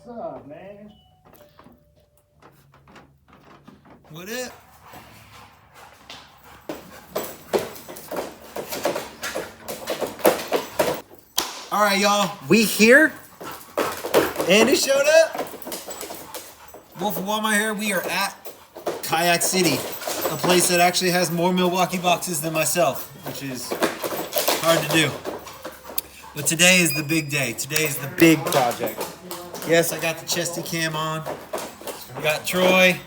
up, man? What up? All right, y'all. We here. Andy showed up. Wolf of Walmart here. We are at Kayak City, a place that actually has more Milwaukee boxes than myself, which is hard to do. But today is the big day. Today is the big project. Yes, I got the chesty cam on. We got Troy.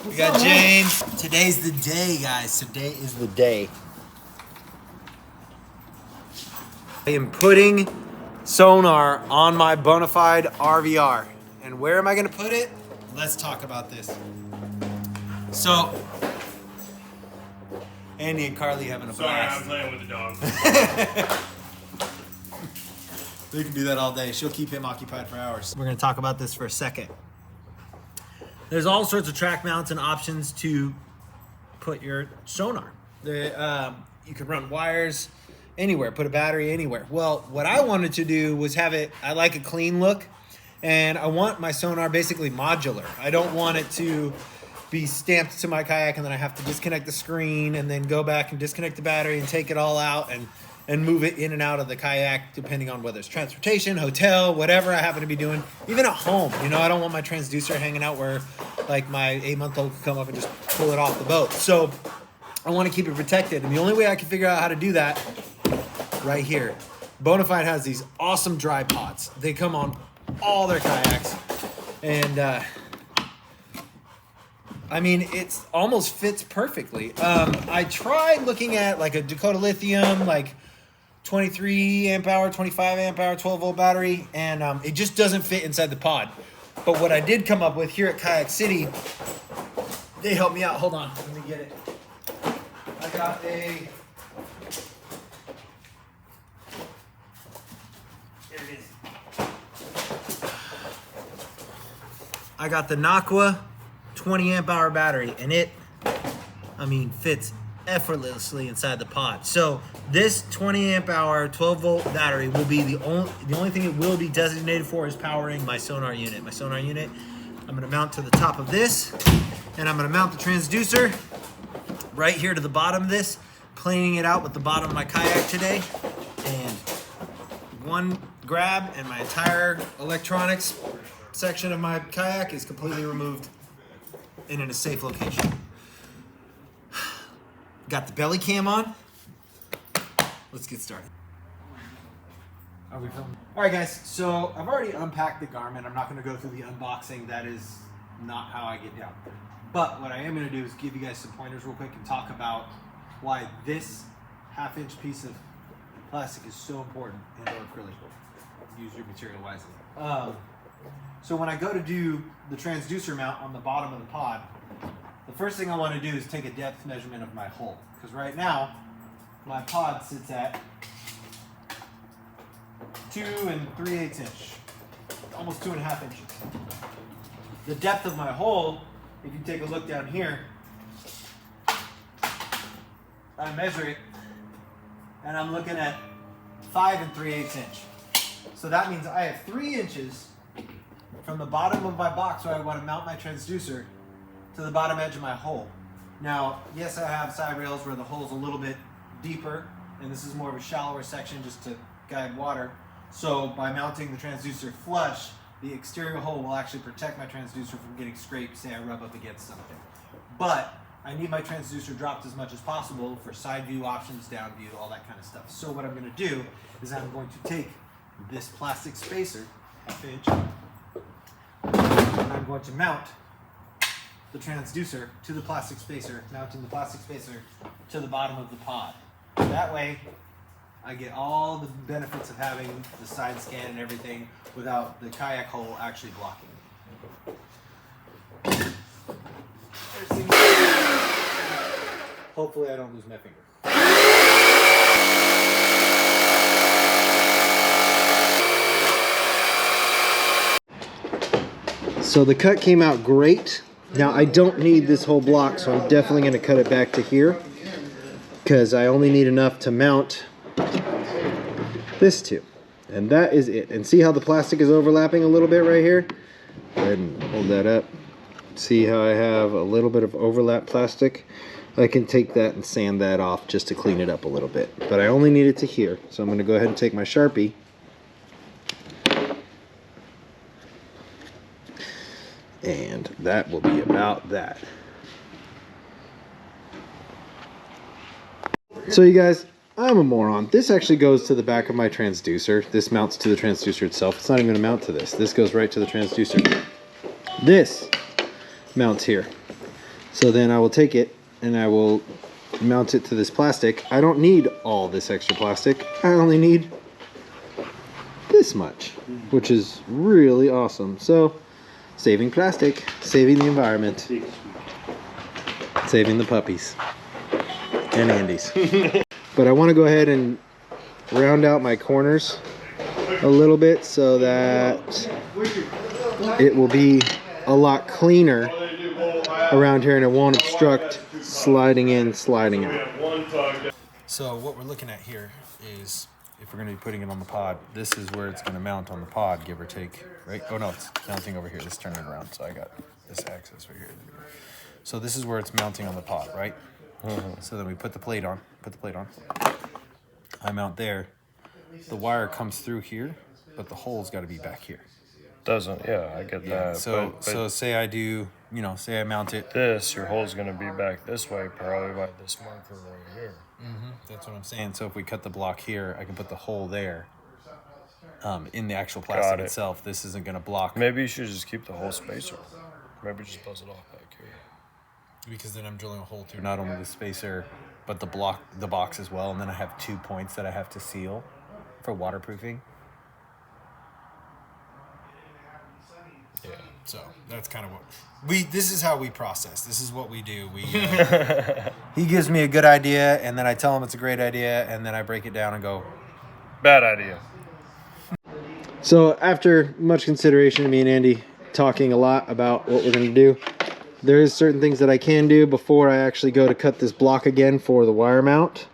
We got James. Today's the day, guys. Today is the day. I am putting sonar on my Bonafide RvR. And where am I going to put it? Let's talk about this. So, Andy and Carly having a blast. Sorry, I'm playing with the dog. They can do that all day. She'll keep him occupied for hours. We're going to talk about this for a second. There's all sorts of track mounts and options to put your sonar. You can run wires anywhere, put a battery anywhere. Well, what I wanted to do was have it, I like a clean look, and I want my sonar basically modular. I don't want it to be stamped to my kayak and then I have to disconnect the screen and then go back and disconnect the battery and take it all out and move it in and out of the kayak depending on whether it's transportation, hotel, whatever I happen to be doing. Even at home, you know, I don't want my transducer hanging out where like my 8-month-old could come up and just pull it off the boat. So I want to keep it protected, and the only way I can figure out how to do that right here. Bonafide has these awesome dry pods. They come on all their kayaks, and I mean, it almost fits perfectly. I tried looking at like a Dakota Lithium, like 23 amp hour, 25 amp hour, 12 volt battery, and it just doesn't fit inside the pod. But what I did come up with here at Kayak City, they helped me out. Hold on, let me get it. I got a, here it is. I got the Noqua 20 amp hour battery, and it, I mean, fits effortlessly inside the pod. So this 20 amp hour 12 volt battery will be the only thing it will be designated for is powering my sonar unit. My sonar unit, I'm going to mount to the top of this, and I'm going to mount the transducer right here to the bottom of this, planing it out with the bottom of my kayak today, and one grab and my entire electronics section of my kayak is completely removed and in a safe location. Got the belly cam on. Let's get started. Are we filming? All right, guys. So I've already unpacked the Garmin. I'm not going to go through the unboxing. That is not how I get down. But what I am going to do is give you guys some pointers real quick and talk about why this half-inch piece of plastic is so important and/or acrylic. Use your material wisely. So when I go to do the transducer mount on the bottom of the pod, the first thing I want to do is take a depth measurement of my hole. Because right now, my pod sits at 2 3/8 inch, almost 2.5 inches. The depth of my hole, if you take a look down here, I measure it, and I'm looking at 5 3/8 inch. So that means I have 3 inches from the bottom of my box where I want to mount my transducer to the bottom edge of my hole. Now, yes, I have side rails where the hole's a little bit deeper, and this is more of a shallower section just to guide water. So by mounting the transducer flush, the exterior hole will actually protect my transducer from getting scraped, say I rub up against something. But I need my transducer dropped as much as possible for side view options, down view, all that kind of stuff. So what I'm going to do is I'm going to take this plastic spacer, half-inch, and I'm going to mount the transducer to the plastic spacer, mounting the plastic spacer to the bottom of the pod. That way, I get all the benefits of having the side scan and everything without the kayak hole actually blocking. Hopefully I don't lose my finger. So the cut came out great. Now I don't need this whole block, so I'm definitely going to cut it back to here because I only need enough to mount this to. And that is it. And see how the plastic is overlapping a little bit right here? Go ahead and hold that up. See how I have a little bit of overlap plastic? I can take that and sand that off just to clean it up a little bit. But I only need it to here. So I'm going to go ahead and take my Sharpie. And that will be about that. So you guys, I'm a moron. This actually goes to the back of my transducer. This mounts to the transducer itself. It's not even going to mount to this. This goes right to the transducer. This mounts here. So then I will take it and I will mount it to this plastic. I don't need all this extra plastic. I only need this much, which is really awesome. So saving plastic, saving the environment, saving the puppies and Andy's. But I want to go ahead and round out my corners a little bit so that it will be a lot cleaner around here and it won't obstruct sliding in, sliding out. So what we're looking at here is, if we're going to be putting it on the pod, this is where it's going to mount on the pod, give or take, right? Oh no, it's mounting over here. Let's turn it around. So I got this axis right here. So this is where it's mounting on the pod, right? So then we put the plate on, I mount there. The wire comes through here, but the hole's got to be back here. Doesn't, yeah, I get that. So, so say I do, you know, say I mount it. This, your hole's going to be back this way, probably by this marker right here. That's what I'm saying. So if we cut the block here, I can put the hole there in the actual plastic itself. This isn't going to block. Maybe you should just keep the whole spacer. Maybe just buzz it off back here. Because then I'm drilling a hole through not only the spacer, but the box as well. And then I have 2 points that I have to seal for waterproofing. Yeah, so that's kind of what this is how we process. This is what we do. We he gives me a good idea, and then I tell him it's a great idea, and then I break it down and go, bad idea. So after much consideration, me and Andy talking a lot about what we're going to do, there is certain things that I can do before I actually go to cut this block again for the wire mount.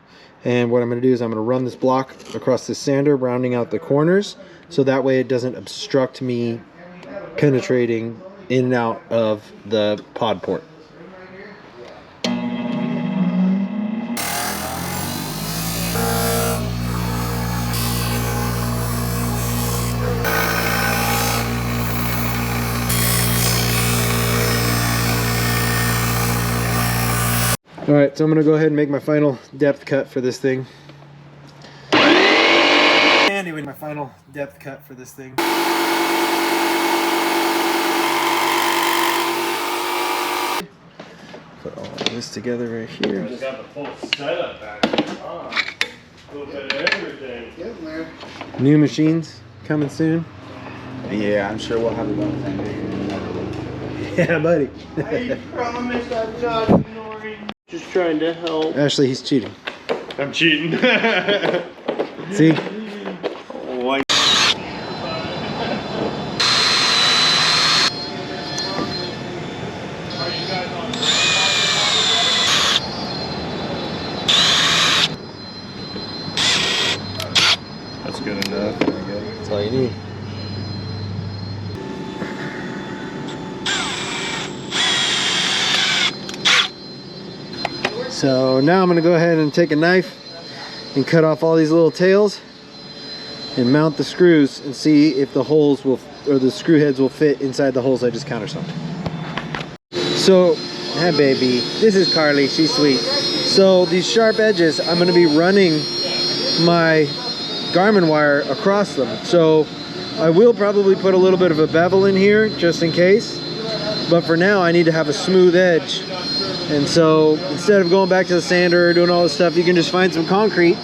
And what I'm going to do is I'm going to run this block across this sander, rounding out the corners, so that way it doesn't obstruct me penetrating in and out of the pod port. Alright, so I'm going to go ahead and make my final depth cut for this thing. Andy with my final depth cut for this thing. Put all this together right here. Just got the full setup back there. A little bit of everything. Getting there. New machines coming soon. Yeah, I'm sure we'll have about the same day. Yeah, buddy. I promise I'm not ignoring. Just trying to help. Actually, he's cheating. I'm cheating. See? Oh, I... That's good enough. That's all you need. So now I'm going to go ahead and take a knife and cut off all these little tails and mount the screws and see if the holes will, or the screw heads will fit inside the holes I just countersunk. So, hi baby, this is Carly, she's sweet. So these sharp edges, I'm going to be running my Garmin wire across them. So I will probably put a little bit of a bevel in here just in case, but for now I need to have a smooth edge. And so instead of going back to the sander or doing all this stuff, you can just find some concrete,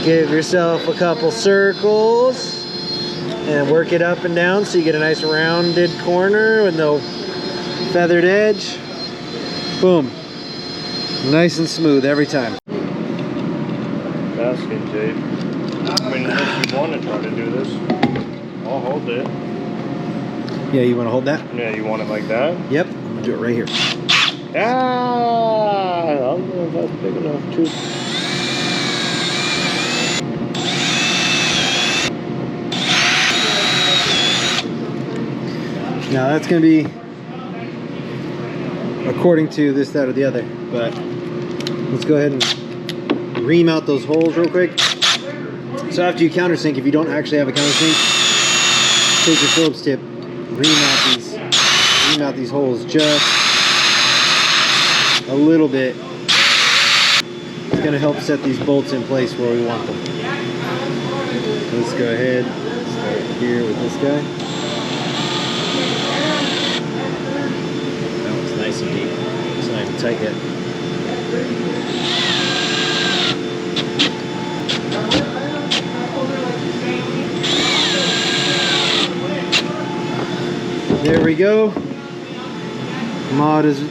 give yourself a couple circles and work it up and down so you get a nice rounded corner with no feathered edge. Boom. Nice and smooth every time. Basket tape. I mean, unless you want to try to do this, I'll hold it. Yeah, you want to hold that? Yeah, you want it like that? Yep, I'm going to do it right here. Ah, I don't know if that's big enough too. Now that's going to be according to this, that, or the other, but let's go ahead and remount those holes real quick. So after you countersink, if you don't actually have a countersink, take your Phillips tip, remount these holes just a little bit. It's going to help set these bolts in place where we want them. Let's go ahead, start here with this guy. That one's nice and deep. It's not even tight yet. There we go. Mod is,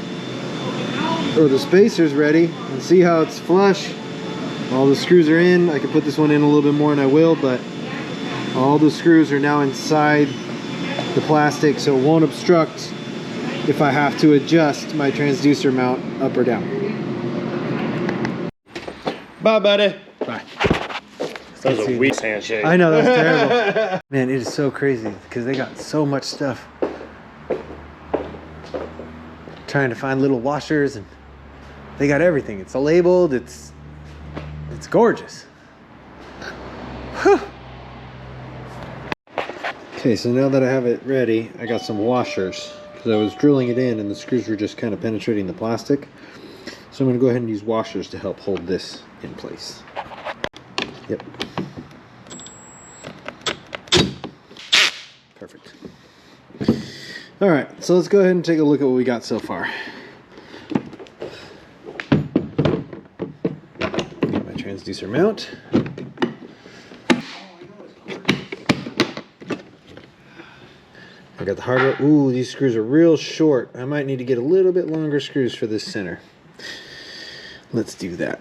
or the spacer's ready. And see how it's flush. All the screws are in. I could put this one in a little bit more, and I will, but all the screws are now inside the plastic, so it won't obstruct if I have to adjust my transducer mount up or down. Bye, buddy. Bye. That was a weak handshake. I know, that's terrible. Man, it is so crazy because they got so much stuff. Trying to find little washers, and they got everything. It's labeled. It's gorgeous. Whew. Okay, so now that I have it ready, I got some washers because I was drilling it in and the screws were just kind of penetrating the plastic. So I'm going to go ahead and use washers to help hold this in place. Yep. Perfect. All right, so let's go ahead and take a look at what we got so far. Got my transducer mount. I got the hardware. Ooh, these screws are real short. I might need to get a little bit longer screws for this center. Let's do that.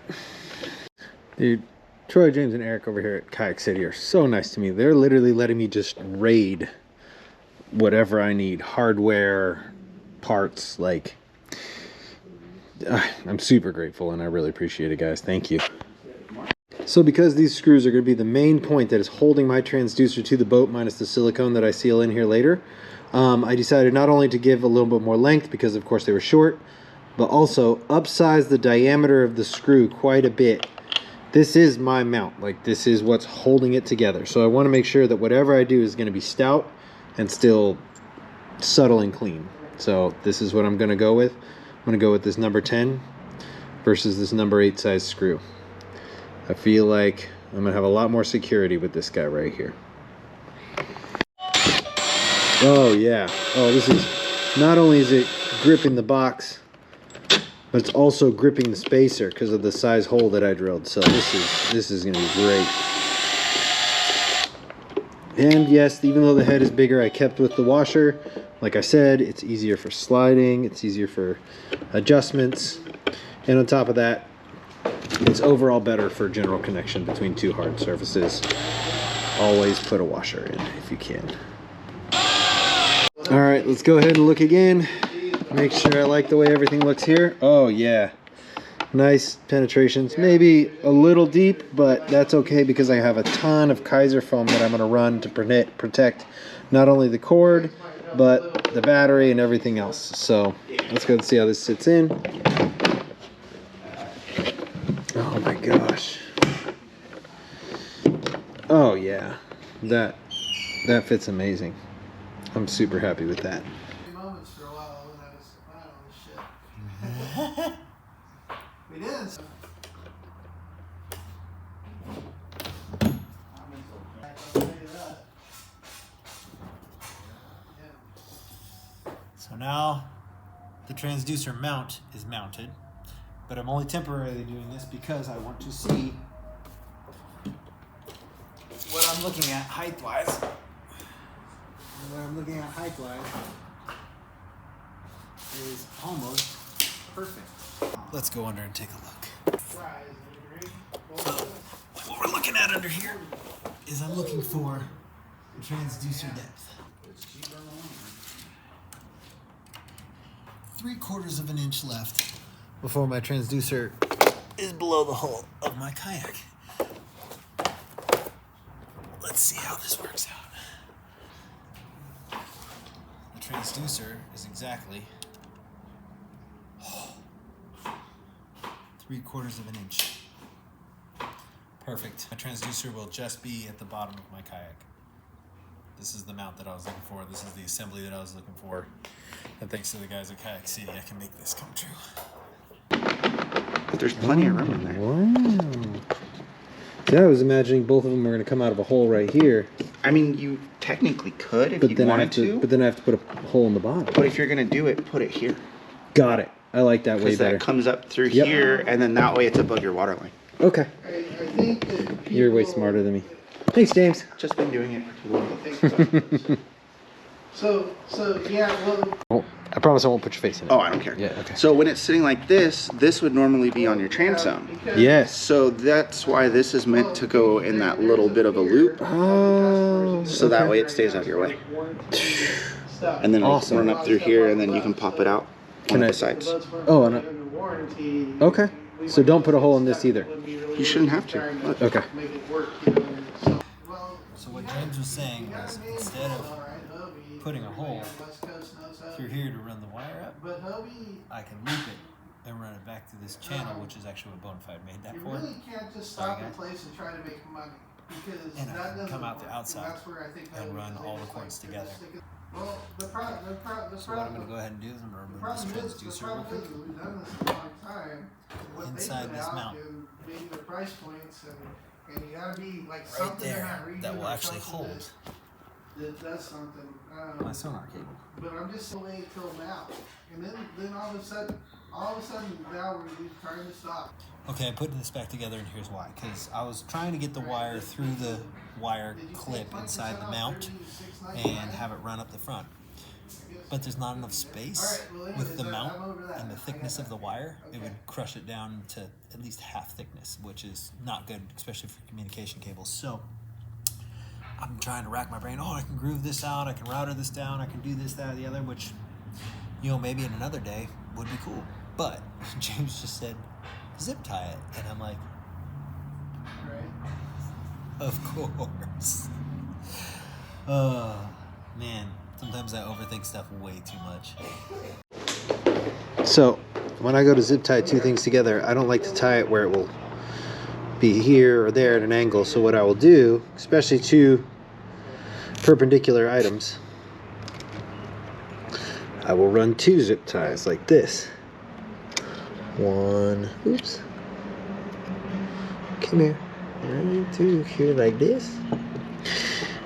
Dude, Troy, James, and Eric over here at Kayak City are so nice to me. They're literally letting me just raid whatever I need. Hardware, parts, like... I'm super grateful and I really appreciate it, guys. Thank you. So because these screws are going to be the main point that is holding my transducer to the boat minus the silicone that I seal in here later, I decided not only to give a little bit more length because of course they were short, but also upsize the diameter of the screw quite a bit. This is my mount, like this is what's holding it together. So I want to make sure that whatever I do is going to be stout and still subtle and clean. So this is what I'm going to go with. I'm going to go with this number 10 versus this number 8 size screw. I feel like I'm going to have a lot more security with this guy right here. Oh yeah. Oh, this is, not only is it gripping the box, but it's also gripping the spacer because of the size hole that I drilled. So this is going to be great. And yes, even though the head is bigger, I kept with the washer. Like I said, it's easier for sliding, it's easier for adjustments. And on top of that, it's overall better for general connection between two hard surfaces. Always put a washer in if you can. All right, let's go ahead and look again. Make sure I like the way everything looks here. Oh yeah, nice penetrations. Maybe a little deep, but that's okay because I have a ton of Kaiser foam that I'm going to run to protect not only the cord, but the battery and everything else. So let's go and see how this sits in. Oh my gosh. Oh yeah, that fits amazing. I'm super happy with that. We did. So now the transducer mount is mounted, but I'm only temporarily doing this because I want to see what I'm looking at height-wise. What I'm looking at height-wise is almost perfect. Let's go under and take a look. So, what we're looking at under here is I'm looking for the transducer depth. 3/4 of an inch left before my transducer is below the hull of my kayak. Let's see how this works out. The transducer is exactly 3/4 of an inch. Perfect. My transducer will just be at the bottom of my kayak. This is the mount that I was looking for. This is the assembly that I was looking for. And thanks to the guys at Kayak City, I can make this come true. But there's plenty of room in there. Wow. See, I was imagining both of them were going to come out of a hole right here. I mean, you technically could if But you then I wanted have to. to. But then I have to put a hole in the bottom. But if you're gonna do it, put it here. Got it. I like that way Because better. that comes up through Yep. here, and then that way it's above your water line. Okay. I think that You're way people- smarter than me. Thanks, James. Just been doing it for too long. So yeah, well, Oh, I promise I won't put your face in it. Oh, I don't care. Yeah, okay. So when it's sitting like this would normally be on your tram zone. Yes. So that's why this is meant to go in that little bit of a loop, Oh. so that way it stays out of your way. And then it'll Awesome. run up through here, and then you can pop it out Can on I- the sides. Oh, and okay. So don't put a hole in this either. You shouldn't have to. Look. Okay. So what James was saying was instead of putting a hole through here to run the wire up, I can loop it and run it back through this channel, which is actually what Bonafide made that You for. really can't just stop a place and try to make money, because And I that can doesn't come out the work. outside And that's where I think and that run was all the like cords they're together. just thinking- Well, the problem, So what I'm going to go ahead and do is I'm going to remove this transducer real quick. we've done this a long time. What they Inside put this out mount. and maybe the price points and you gotta be like Right something in there, that region that will or actually something hold that does something. my sonar cable. But I'm just waiting till now, and then all of a sudden now we're trying to stop. Okay, I'm putting this back together, and here's why. Because I was trying to get the wire through the wire clip inside the mount and have it run up the front. But there's not enough space with the mount and the thickness of the wire. It would crush it down to at least half thickness, which is not good, especially for communication cables. So I'm trying to rack my brain. Oh, I can groove this out. I can router this down. I can do this, that, or the other, which, you know, maybe in another day would be cool. But James just said, zip tie it. And I'm like, of course. Man, sometimes I overthink stuff way too much. So when I go to zip tie two things together, I don't like to tie it where it will be here or there at an angle. So what I will do, especially two perpendicular items, I will run two zip ties like this. One, oops, come here, right through here like this,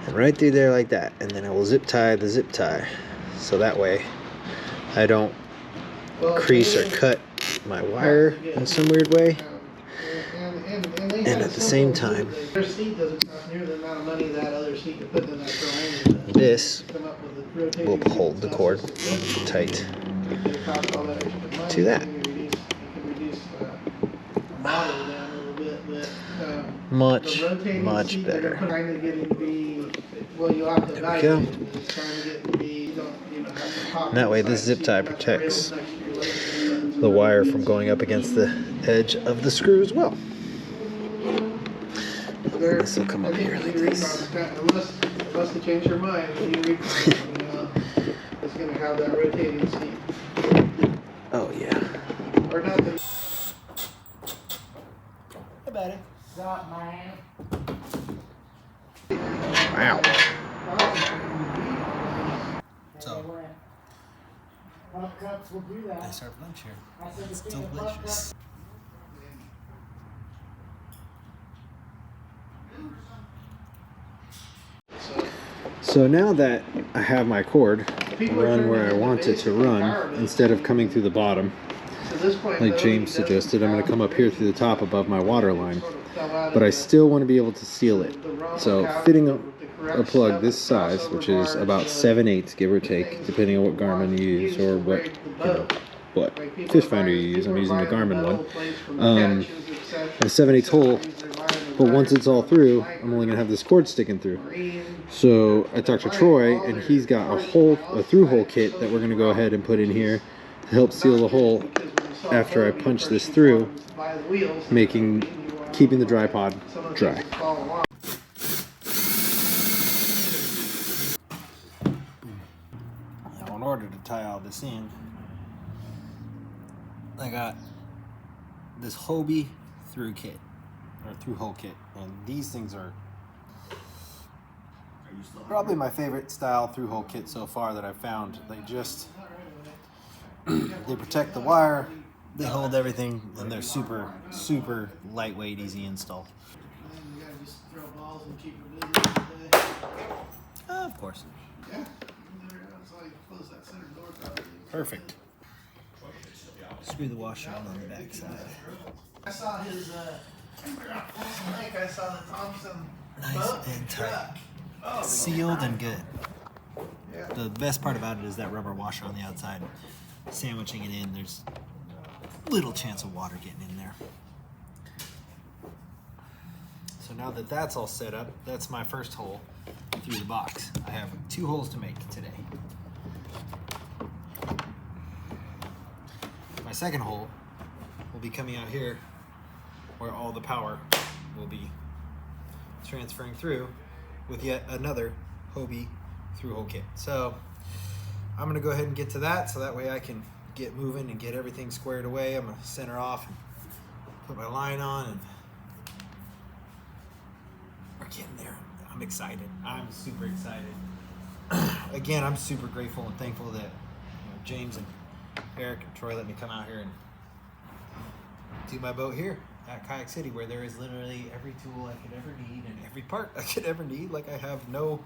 and right through there like that, and then I will zip tie the zip tie, so that way I don't crease or cut my wire in some weird way. And at the same time, their seat doesn't cost near the amount of money that other seat to put in that triangle does. this Come up with a rotating will hold the seat cord stuff. tight It costs all that extra money. to that. You can reduce model down a little bit, but Much, the rotating much seat that they're better. trying to get in B, well, you have to There we evaluate go. it. It's trying to get in B, you don't, have to pop That way inside this zip the seat, tie you have to protects rail next to your leg. the wire from going up against the edge of the screw as well. This will come up here like this. Unless they change their mind, when you recon, it's going to have that rotating seat. Oh yeah. Or not the. Hey, buddy. Wow. So, nice our lunch here. It's delicious. So now that I have my cord run where I want it to run, instead of coming through the bottom, like James suggested, I'm going to come up here through the top above my water line. But I still want to be able to seal it. So fitting a plug this size, which is about 7/8, give or take, depending on what Garmin you use or what fish finder you use. I'm using the Garmin one. A 7/8 hole, but once it's all through, I'm only gonna have this cord sticking through. So I talked to Troy, and he's got a through hole kit that we're gonna go ahead and put in here to help seal the hole after I punch this through, keeping the dry pod dry. tie all this in, I got this Hobie through kit, or through hole kit, and these things are probably my favorite style through hole kit so far that I've found. They just they protect the wire, they hold everything, and they're super lightweight, easy install. You gotta just throw balls and keep her busy all day. Of course. Yeah. That's why you close that center door probably. Perfect. Screw the washer on the back side. I saw his I saw the Thompson Nice and tight. truck. Oh, Sealed and good. yeah. The best part about it is that rubber washer on the outside. Sandwiching it in, there's little chance of water getting in there. So now that that's all set up, that's my first hole through the box. I have 2 holes to make today. My second hole will be coming out here where all the power will be transferring through with yet another Hobie through hole kit. So I'm gonna go ahead and get to that so that way I can get moving and get everything squared away. I'm gonna center off and put my line on, and we're getting there. I'm excited. I'm super excited. Again, I'm super grateful and thankful that James and Eric and Troy let me come out here and do my boat here at Kayak City, where there is literally every tool I could ever need and every part I could ever need. Like, I have no,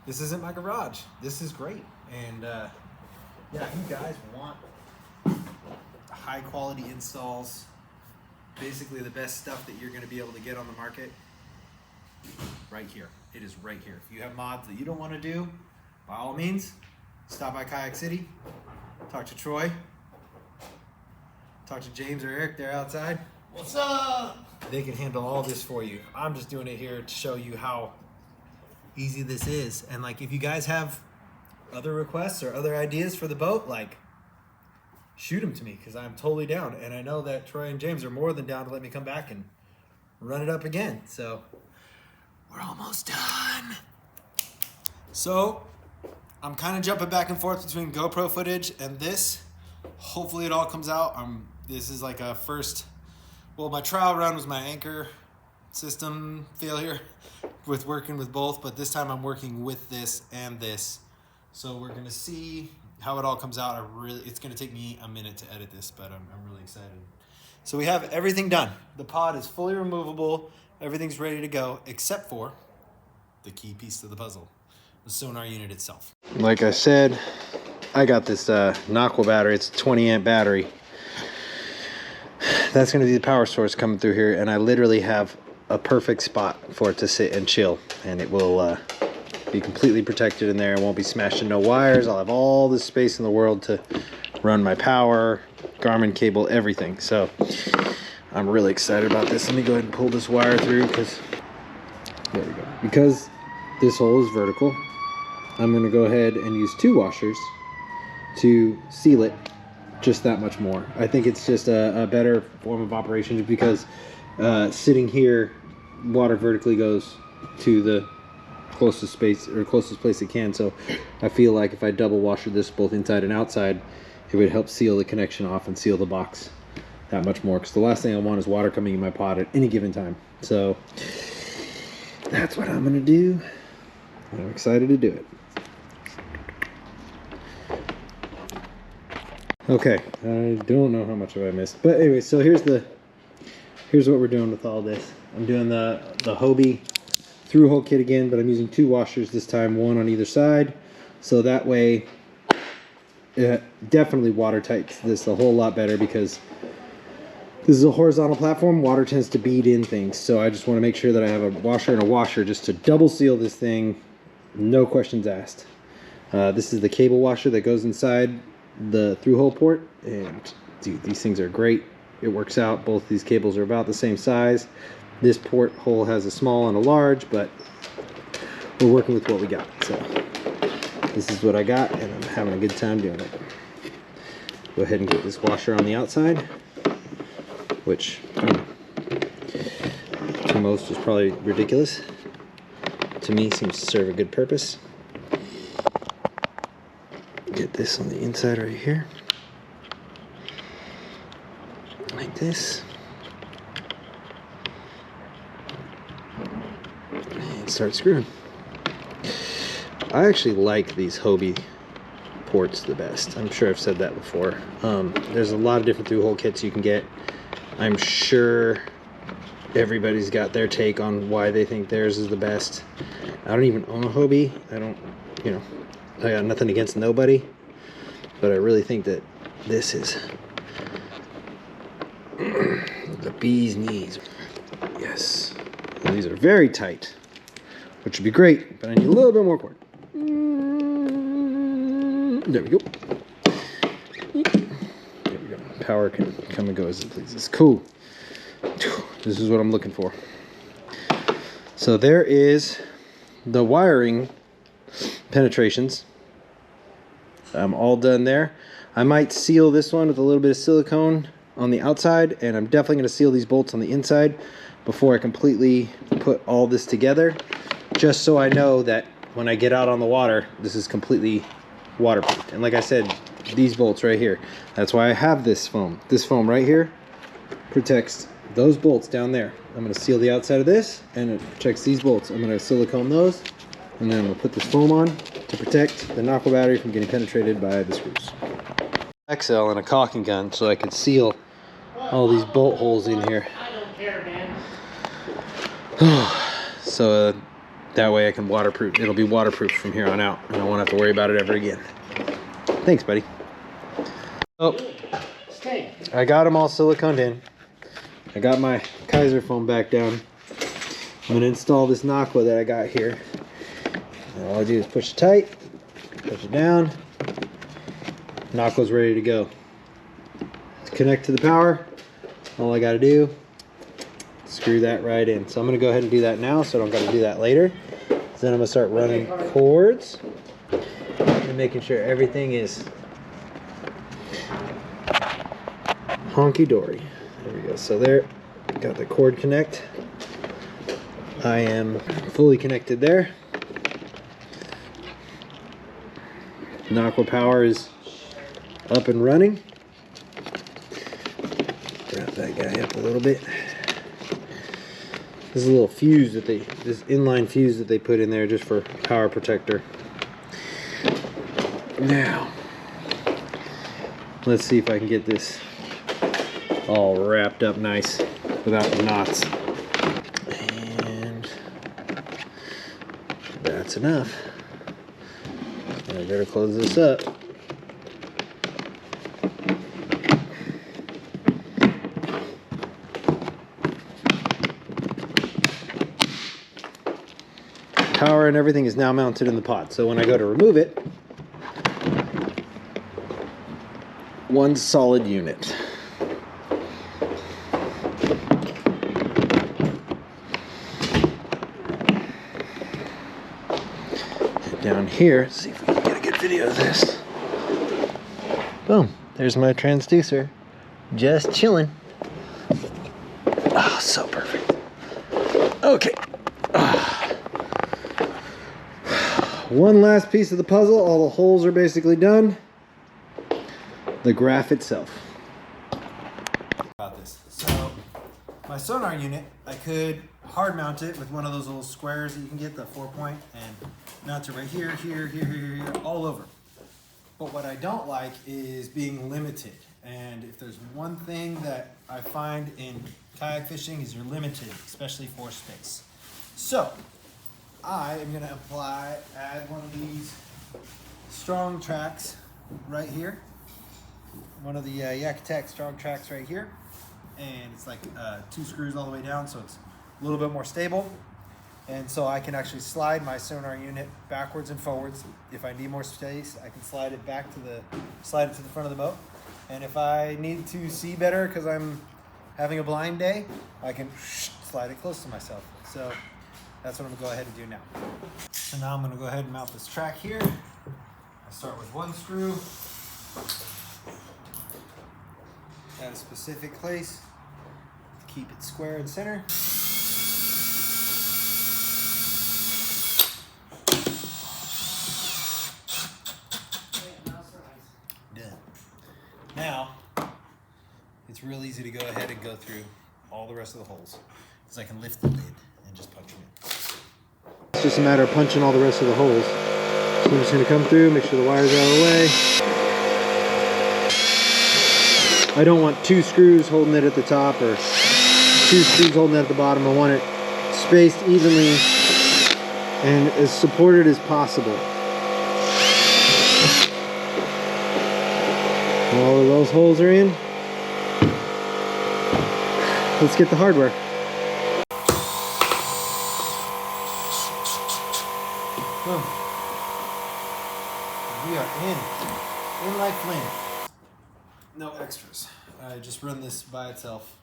this isn't my garage. This is great. And yeah, if you guys want high quality installs, basically the best stuff that you're going to be able to get on the market, right here. It is right here. If you have mods that you don't want to do, by all means, stop by Kayak City, talk to Troy, talk to James or Eric, they're outside. What's up? They can handle all this for you. I'm just doing it here to show you how easy this is. And like, if you guys have other requests or other ideas for the boat, like, shoot them to me, because I'm totally down. And I know that Troy and James are more than down to let me come back and run it up again. So we're almost done. So I'm kind of jumping back and forth between GoPro footage and this. Hopefully it all comes out. This is like a first, well, my trial run was my anchor system failure with working with both, but this time I'm working with this and this. So we're gonna see how it all comes out. It's gonna take me a minute to edit this, but I'm really excited. So we have everything done. The pod is fully removable. Everything's ready to go, except for the key piece to the puzzle, the sonar unit itself. Like I said, I got this Noqua battery. It's a 20 amp battery. That's gonna be the power source coming through here, and I literally have a perfect spot for it to sit and chill, and it will be completely protected in there. It won't be smashing no wires. I'll have all the space in the world to run my power, Garmin cable, everything. So I'm really excited about this. Let me go ahead and pull this wire through, because there we go. Because this hole is vertical, I'm going to go ahead and use 2 washers to seal it just that much more. I think it's just a better form of operation, because sitting here, water vertically goes to the closest space or closest place it can. So I feel like if I double washer this both inside and outside, it would help seal the connection off and seal the box that much more, because the last thing I want is water coming in my pod at any given time. So that's what I'm gonna do. I'm excited to do it. Okay, I don't know how much have I missed, but anyway, so here's what we're doing with all this. I'm doing the Hobie through hole kit again, but I'm using 2 washers this time, 1 on either side, so that way it definitely watertights this a whole lot better, because this is a horizontal platform. Water tends to bead in things, so I just want to make sure that I have a washer and a washer just to double seal this thing, no questions asked. This is the cable washer that goes inside the through hole port, and dude, these things are great. It works out. Both these cables are about the same size. This port hole has a small and a large, but we're working with what we got. So this is what I got, and I'm having a good time doing it. Go ahead and get this washer on the outside, which to most is probably ridiculous. To me, seems to serve a good purpose. Get get this on the inside right here. Like this. And start screwing. I actually like these Hobie ports the best. I'm sure I've said that before. There's a lot of different through-hole kits you can get. I'm sure everybody's got their take on why they think theirs is the best. I don't even own a Hobie. I don't, you know, I got nothing against nobody, but I really think that this is the bee's knees. Yes. And these are very tight, which would be great, but I need a little bit more cord. There we go. There we go. Power can come and go as it pleases. Cool. This is what I'm looking for. So there is the wiring penetrations. I'm all done there. I might seal this one with a little bit of silicone on the outside, and I'm definitely going to seal these bolts on the inside before I completely put all this together, just so I know that when I get out on the water, this is completely waterproof. And like I said, these bolts right here, that's why I have this foam. This foam right here protects those bolts down there. I'm going to seal the outside of this, and it protects these bolts. I'm going to silicone those, and then I'm going to put this foam on to protect the Noqua battery from getting penetrated by the screws. XL and a caulking gun so I could seal all these bolt holes in here. I don't care, man. So that way I can waterproof. It'll be waterproof from here on out, and I won't have to worry about it ever again. Thanks, buddy. Oh, Stay. I got them all siliconed in. I got my Kaiser foam back down. I'm gonna install this Noqua that I got here. And all I do is push it tight, push it down. Noqua's ready to go. To connect to the power, all I gotta do, screw that right in. So I'm gonna go ahead and do that now so I don't gotta do that later. So then I'm gonna start running cords and making sure everything is honky-dory. There we go. So there, got the cord connect. I am fully connected there. Noqua power is up and running. Wrap that guy up a little bit. This is a little fuse that this inline fuse that they put in there just for power protector. Now, let's see if I can get this all wrapped up nice without the knots. And that's enough. I better close this up. Power and everything is now mounted in the pod. So when I go to remove it, one solid unit. Down here, see if we can get a good video of this. Boom, there's my transducer, just chilling. Oh, so perfect. Okay. One last piece of the puzzle. All the holes are basically done. The graph itself. About this. So my sonar unit, I could hard mount it with one of those little squares that you can get, the 4-point, and mount it right here, here, all over. But what I don't like is being limited. And if there's one thing that I find in kayak fishing is you're limited, especially for space. So I am gonna add one of these strong tracks right here. One of the Yakutech strong tracks right here. And it's like 2 screws all the way down, so it's a little bit more stable. And so I can actually slide my sonar unit backwards and forwards. If I need more space, I can slide it to the front of the boat. And if I need to see better because I'm having a blind day, I can slide it close to myself. So that's what I'm gonna go ahead and do now. So now I'm gonna go ahead and mount this track here. I start with 1 screw at a specific place to keep it square and center. real easy to go ahead and go through all the rest of the holes, because I can lift the lid and just punch them in. It's just a matter of punching all the rest of the holes. So I'm just going to come through, make sure the wires are out of the way. I don't want 2 screws holding it at the top or 2 screws holding it at the bottom. I want it spaced evenly and as supported as possible. All of those holes are in. Let's get the hardware. Boom. We are in like flame. No extras. I just run this by itself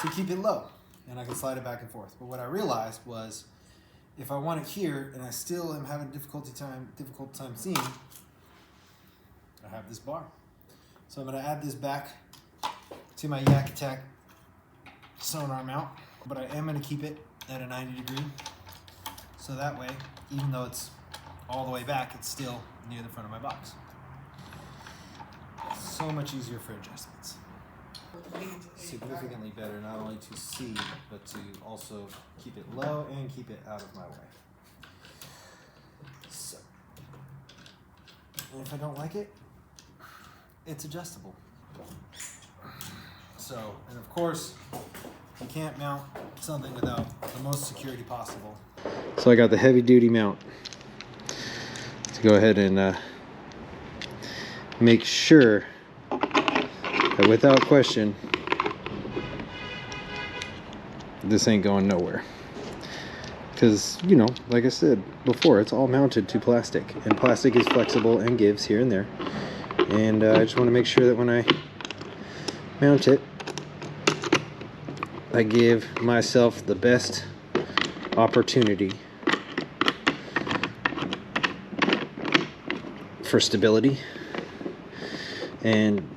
to keep it low, and I can slide it back and forth. But what I realized was, if I want it here and I still am having difficult time seeing, I have this bar. So I'm going to add this back to my Yak Attack sonar mount, but I am going to keep it at a 90 degree, so that way, even though it's all the way back, it's still near the front of my box. So much easier for adjustments. Significantly better not only to see, but to also keep it low and keep it out of my way. So, and if I don't like it, it's adjustable. So, and of course, you can't mount something without the most security possible. So I got the heavy duty mount to go ahead and make sure that without question, this ain't going nowhere. Because, you know, like I said before, it's all mounted to plastic, and plastic is flexible and gives here and there. And I just want to make sure that when I mount it, I give myself the best opportunity for stability and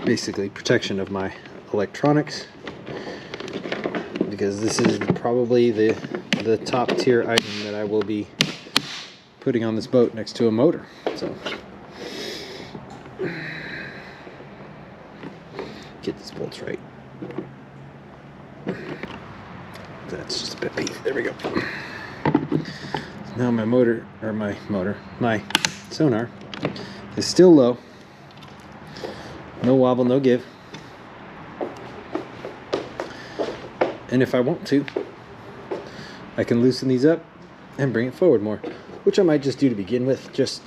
basically protection of my electronics, because this is probably the top tier item that I will be putting on this boat next to a motor. So get these bolts right. That's just a bit peeved. There we go. Now my my sonar is still low. No wobble, no give. And if I want to, I can loosen these up and bring it forward more, which I might just do to begin with, just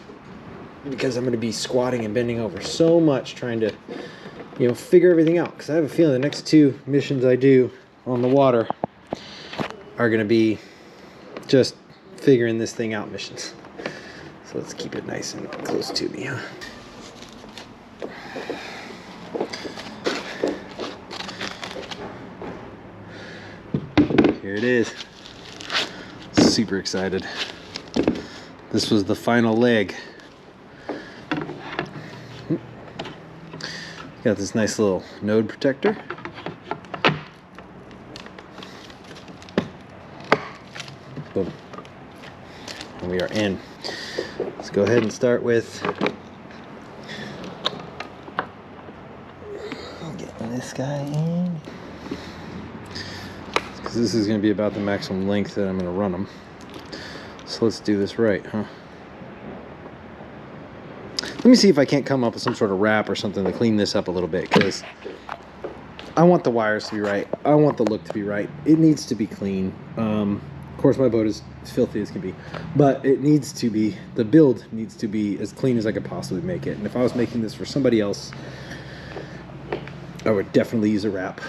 because I'm going to be squatting and bending over so much trying to, you know, figure everything out. Because I have a feeling the next 2 missions I do on the water are going to be just figuring this thing out missions. So let's keep it nice and close to me, huh? Here it is. Super excited. This was the final leg. Got this nice little node protector. Boom. And we are in. Let's go ahead and start with getting this guy in, because this is going to be about the maximum length that I'm going to run them. So let's do this right, huh? Let me see if I can't come up with some sort of wrap or something to clean this up a little bit, because I want the wires to be right. I want the look to be right. It needs to be clean. Of course, my boat is as filthy as can be, but it needs to be, the build needs to be as clean as I could possibly make it. And if I was making this for somebody else, I would definitely use a wrap.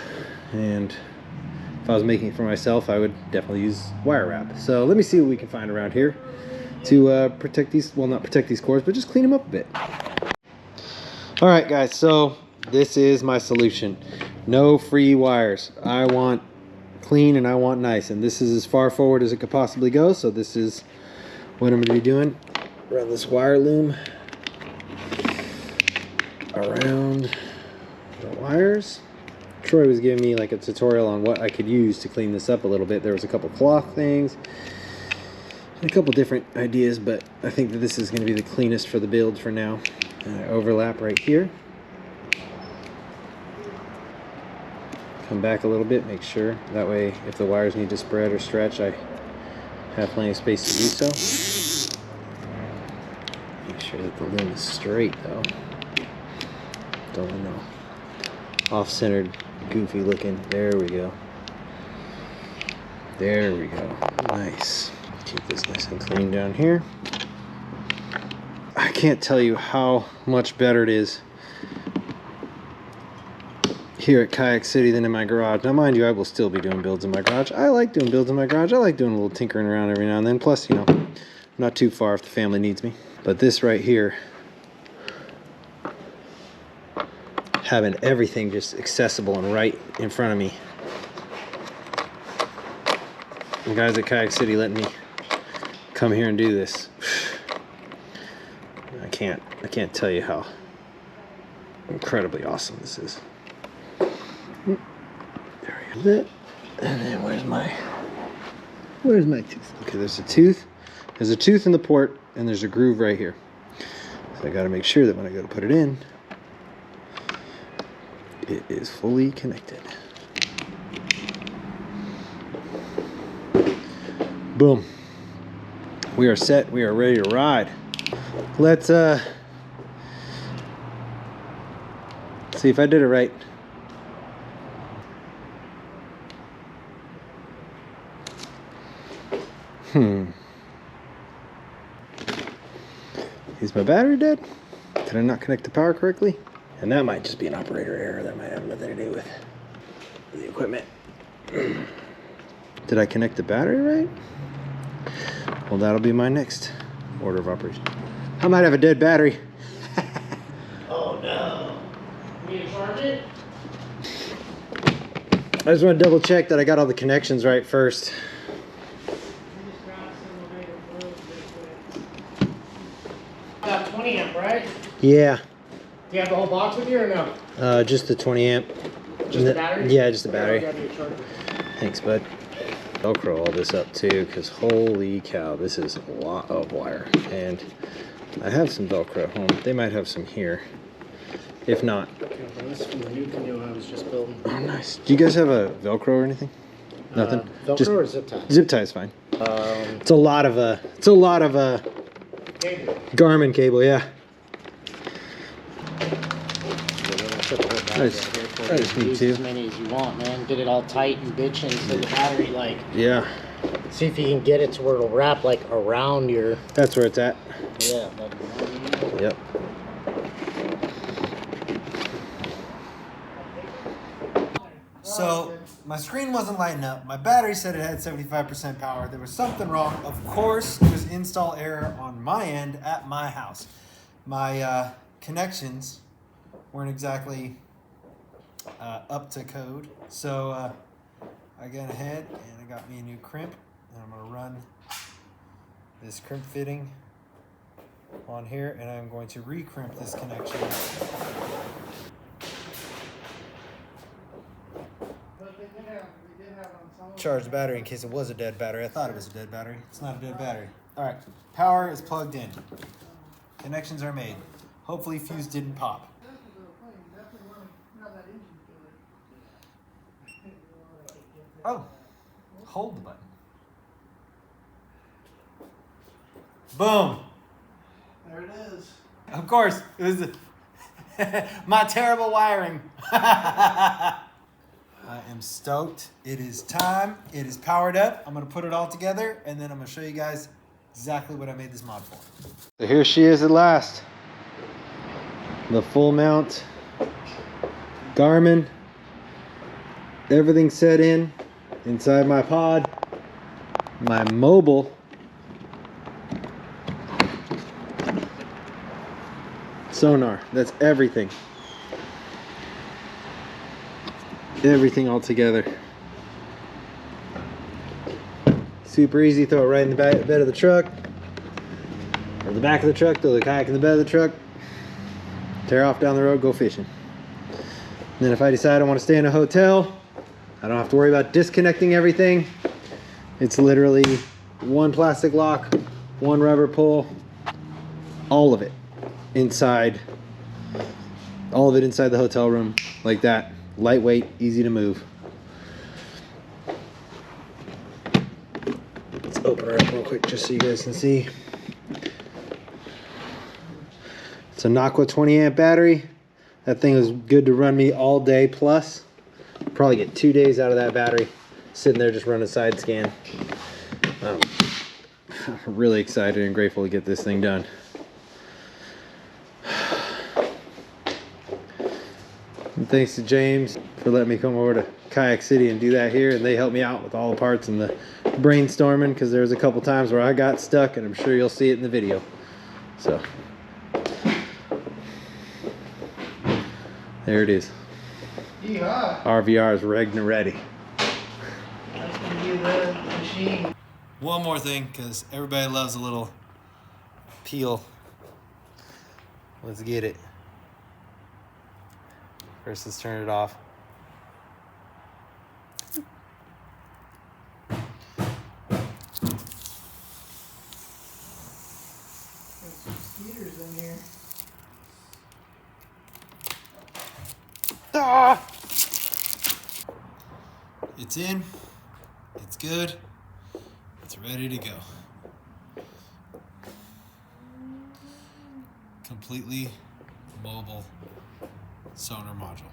And if I was making it for myself, I would definitely use wire wrap. So let me see what we can find around here to protect these, well, not protect these cords, but just clean them up a bit. All right, guys, so this is my solution. No free wires. I want clean and I want nice, and this is as far forward as it could possibly go. So this is what I'm going to be doing. Run this wire loom around the wires. Troy was giving me like a tutorial on what I could use to clean this up a little bit. There was a couple cloth things and a couple different ideas, but I think that this is going to be the cleanest for the build for now. And I overlap right here. come back a little bit, make sure. That way, if the wires need to spread or stretch, I have plenty of space to do so. Make sure that the loom is straight though. Don't want no off-centered, goofy looking. There we go. There we go. Nice. Keep this nice and clean down here. I can't tell you how much better it is here at Kayak City than in my garage. Now mind you, I will still be doing builds in my garage. I like doing builds in my garage. I like doing a little tinkering around every now and then. Plus, you know, I'm not too far if the family needs me. But this right here, having everything just accessible and right in front of me. The guys at Kayak City letting me come here and do this. I can't tell you how incredibly awesome this is. There we go. And then where's my tooth? Okay, there's a tooth. There's a tooth in the port, and there's a groove right here. So I got to make sure that when I go to put it in, it is fully connected. Boom. We are set. We are ready to ride. Let's see if I did it right. Is my battery dead? Did I not connect the power correctly? And that might just be an operator error. That might have nothing to do with the equipment. Did I connect the battery right? Well, that'll be my next order of operation. I might have a dead battery. Oh no. Need to charge it? I just want to double check that I got all the connections right first. Got 20 amp, right? Yeah. Do you have the whole box with you or no? Just the 20 amp. Just the battery? Yeah, just the battery. Okay, I'll grab you a charger. Thanks, bud. Velcro all this up too, because holy cow, this is a lot of wire. And I have some Velcro at home. They might have some here. If not. Okay, this is from the new canoe I was just building. Oh, nice. Do you guys have a Velcro or anything? Nothing? Velcro just or zip tie? Zip tie is fine. It's a lot of Cable. Garmin cable, yeah. I just need Use to. as many as you want, man. Get it all tight and bitchin' so the battery, like, Yeah, see if you can get it to where it'll wrap, like, around your, that's where it's at. yeah. Yep. So my screen wasn't lighting up. My battery said it had 75% power. There was something wrong. Of course, it was install error on my end at my house. My connections weren't exactly up to code. So I got ahead and I got me a new crimp. And I'm going to run this crimp fitting on here, and I'm going to re-crimp this connection. Charge the battery in case it was a dead battery. I thought it was a dead battery. It's not a dead battery. All right, power is plugged in. Connections are made. Hopefully fuse didn't pop. Oh, hold the button. Boom. There it is. Of course, it was my terrible wiring. I am stoked. It is time. It is powered up. I'm going to put it all together, and then I'm going to show you guys exactly what I made this mod for. So here she is at last. The full mount Garmin. Everything set in inside my pod. My mobile sonar. That's everything. Everything all together. Super easy. Throw it right in the bed of the truck, or the back of the truck. Throw the kayak in the bed of the truck. Tear off down the road. Go fishing. And then if I decide I want to stay in a hotel, I don't have to worry about disconnecting everything. It's literally one plastic lock, one rubber pull, all of it inside. All of it inside the hotel room like that. Lightweight, easy to move. open her up real quick just so you guys can see. It's a Noqua 20 amp battery. That thing is good to run me all day plus. Probably get 2 days out of that battery sitting there just running side scan. I'm really excited and grateful to get this thing done. And thanks to James for letting me come over to Kayak City and do that here, and they helped me out with all the parts and the brainstorming, because there was a couple times where I got stuck, and I'm sure you'll see it in the video. So there it is. Yeehaw. RvR is rigged and ready. That's gonna be the machine. One more thing, because everybody loves a little peel. Let's get it. First, let's turn it off. There's some skeeters in here. Ah! It's in. It's good. It's ready to go. Completely mobile sonar module.